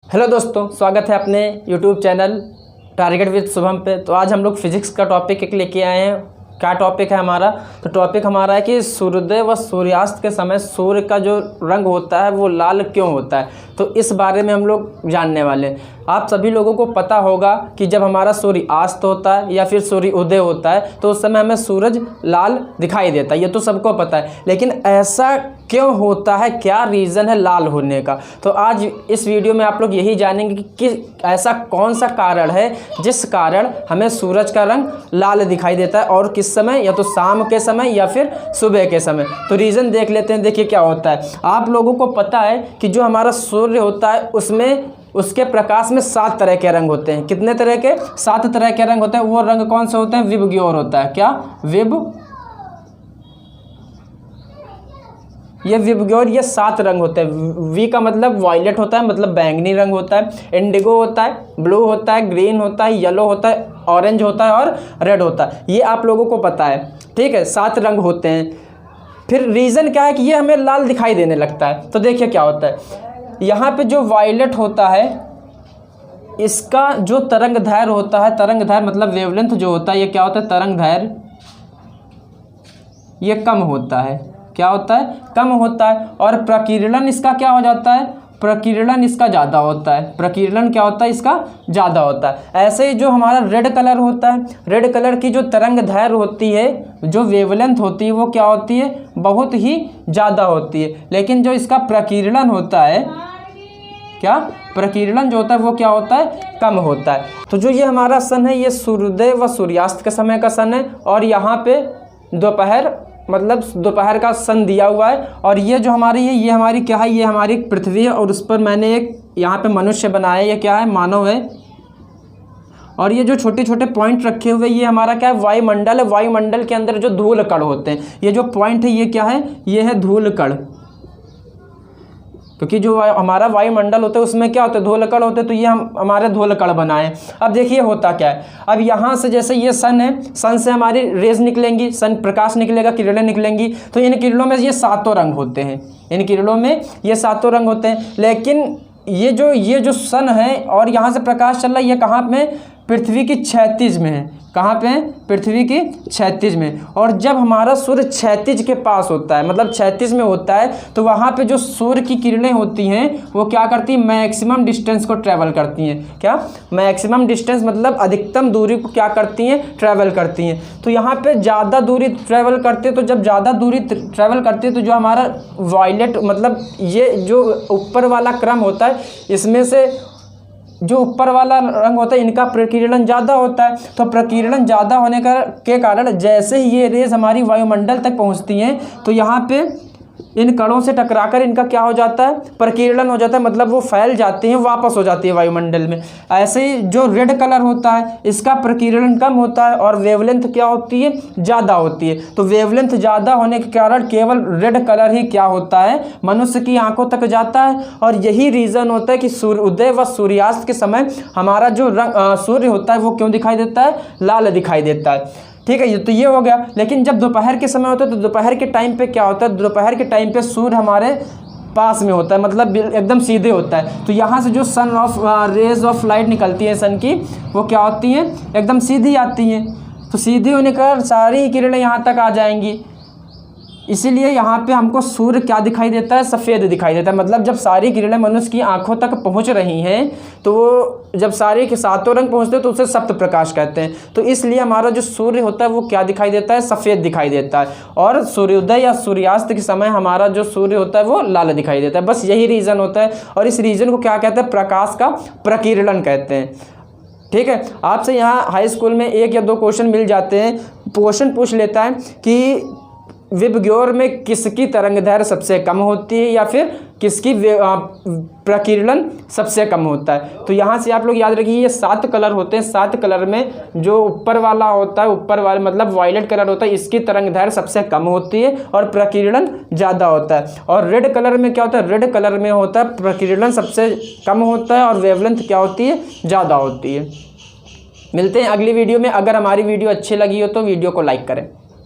Hello दोस्तों, स्वागत है अपने YouTube channel target with Shubham पे। तो आज हम लोग फिजिक्स का टॉपिक एक लेके आए हैं। क्या टॉपिक है हमारा? तो टॉपिक हमारा है कि सूर्योदय व सूर्यास्त के समय सूर्य का जो रंग होता है वो लाल क्यों होता है। तो इस बारे में हम लोग जानने वाले हैं। आप सभी लोगों को पता होगा कि जब हमारा सूर्य अस्त होता है या फिर सूर्य उदय होता है तो उस समय हमें सूरज लाल दिखाई देता है, ये तो सबको पता है। लेकिन ऐसा क्यों होता है, क्या रीज़न है लाल होने का? तो आज इस वीडियो में आप लोग यही जानेंगे कि ऐसा कौन सा कारण है जिस कारण हमें सूरज का रंग लाल दिखाई देता है, और किस समय, या तो शाम के समय या फिर सुबह के समय। तो रीज़न देख लेते हैं। देखिए क्या होता है। आप लोगों को पता है कि जो हमारा सूर्य होता है उसमें उसके प्रकाश में 7 तरह के रंग होते हैं। कितने तरह के? 7 तरह के रंग होते हैं। वो रंग कौन से होते हैं? विबग्योर होता है। क्या? ये विबग्योर, ये 7 रंग होते हैं। वी का मतलब वॉयलेट होता है, मतलब बैंगनी रंग होता है। इंडिगो होता है, ब्लू होता है, ग्रीन होता है, येलो होता है, ऑरेंज होता है और रेड होता है। ये आप लोगों को पता है, ठीक है। 7 रंग होते हैं। फिर रीज़न क्या है कि ये हमें लाल दिखाई देने लगता है। तो देखिए क्या होता है। यहाँ पे जो वॉयलेट होता है इसका जो तरंग दैर्घ्य होता है, तरंग दैर्घ्य मतलब वेवलेंथ जो होता है, ये क्या होता है? तरंग दैर्घ्य ये कम होता है। क्या होता है? कम होता है। और प्रकीर्णन इसका क्या हो जाता है? प्रकीर्णन इसका ज़्यादा होता है। प्रकीर्णन क्या होता है? इसका ज़्यादा होता है। ऐसे ही जो हमारा रेड कलर होता है, रेड कलर की जो तरंग दैर्घ्य होती है, जो वेवलेंथ होती है, वो क्या होती है? बहुत ही ज़्यादा होती है। लेकिन जो इसका प्रकीर्णन होता है, क्या प्रकीर्णन जो होता है वो क्या होता है? कम होता है। तो जो ये हमारा सन है, ये सूर्योदय व सूर्यास्त के समय का सन है। और यहाँ पे दोपहर, मतलब दोपहर का सन दिया हुआ है। और ये जो हमारी है, ये हमारी क्या है? ये हमारी पृथ्वी है। और उस पर मैंने एक यहाँ पे मनुष्य बनाया है। ये क्या है? मानव है। और ये जो छोटे छोटे पॉइंट रखे हुए, ये हमारा क्या है? वायुमंडल है। वायुमंडल के अंदर जो धूल कण होते हैं, ये जो पॉइंट है ये क्या है? ये है धूल कण। क्योंकि जो हमारा वायुमंडल होता है उसमें क्या होता है? धूल कण होते हैं। तो ये हम हमारे धूल कण बनाए। अब देखिए होता क्या है। अब यहाँ से जैसे ये सन है, सन से हमारी रेज निकलेंगी, सन प्रकाश निकलेगा, किरणें निकलेंगी। तो इन किरणों में ये 7 रंग होते हैं। इन किरणों में ये 7 रंग होते हैं। लेकिन ये जो सन है और यहाँ से प्रकाश चल रहा है, ये कहाँ में? पृथ्वी की क्षैतिज में है। कहाँ पे है? पृथ्वी की क्षैतिज में। और जब हमारा सूर्य क्षैतिज के पास होता है, मतलब क्षैतिज में होता है, तो वहाँ पे जो सूर्य की किरणें होती हैं वो क्या करती हैं? मैक्सिमम डिस्टेंस को ट्रैवल करती हैं। क्या? मैक्सिमम डिस्टेंस मतलब अधिकतम दूरी को क्या करती हैं? ट्रैवल करती हैं। तो यहाँ पे ज़्यादा दूरी ट्रैवल करते हैं। तो जब ज़्यादा दूरी ट्रैवल करती है तो जो हमारा वॉयलेट, मतलब ये जो ऊपर वाला क्रम होता है, इसमें से जो ऊपर वाला रंग होता है इनका प्रकीर्णन ज़्यादा होता है। तो प्रकीर्णन ज़्यादा होने के कारण जैसे ही ये रेज हमारी वायुमंडल तक पहुंचती हैं तो यहाँ पे इन कणों से टकराकर इनका क्या हो जाता है? प्रकीर्णन हो जाता है। मतलब वो फैल जाती हैं, वापस हो जाती है वायुमंडल में। ऐसे ही जो रेड कलर होता है इसका प्रकीर्णन कम होता है और वेवलेंथ क्या होती है? ज़्यादा होती है। तो वेवलेंथ ज़्यादा होने के कारण केवल रेड कलर ही क्या होता है? मनुष्य की आंखों तक जाता है। और यही रीज़न होता है कि सूर्योदय व सूर्यास्त के समय हमारा जो रंग सूर्य होता है वो क्यों दिखाई देता है? लाल दिखाई देता है। ठीक है, तो ये हो गया। लेकिन जब दोपहर के समय होता है तो दोपहर के टाइम पे क्या होता है? दोपहर के टाइम पे सूर्य हमारे पास में होता है, मतलब एकदम सीधे होता है। तो यहाँ से जो sun of rays of light निकलती है सन की, वो क्या होती हैं? एकदम सीधी आती हैं। तो सीधी होने का सारी किरणें यहाँ तक आ जाएंगी। इसीलिए यहाँ पे हमको सूर्य क्या दिखाई देता है? सफ़ेद दिखाई देता है। मतलब जब सारी किरणें मनुष्य की आंखों तक पहुँच रही हैं तो वो जब सारे के 7 रंग पहुँचते हैं तो उसे सप्त प्रकाश कहते हैं। तो इसलिए हमारा जो सूर्य होता है वो क्या दिखाई देता है? सफ़ेद दिखाई देता है। और सूर्योदय या सूर्यास्त के समय हमारा जो सूर्य होता है वो लाल दिखाई देता है। बस यही रीज़न होता है। और इस रीज़न को क्या कहते हैं? प्रकाश का प्रकीर्णन कहते हैं। ठीक है। आपसे यहाँ हाई स्कूल में 1 या 2 क्वेश्चन मिल जाते हैं। क्वेश्चन पूछ लेता है कि विबग्योर में किसकी तरंग दैर्घ्य सबसे कम होती है या फिर किसकी प्रकीर्णन सबसे कम होता है। तो यहाँ से आप लोग याद रखिए, ये 7 कलर होते हैं। 7 कलर में जो ऊपर वाला होता है, ऊपर वाला मतलब वॉयलेट कलर होता है, इसकी तरंग दैर्घ्य सबसे कम होती है और प्रकीर्णन ज़्यादा होता है। और रेड कलर में क्या होता है? रेड कलर में होता है प्रकीर्णन सबसे कम होता है और वेवलेंथ क्या होती है? ज़्यादा होती है। मिलते हैं अगली वीडियो में। अगर हमारी वीडियो अच्छी लगी हो तो वीडियो को लाइक करें।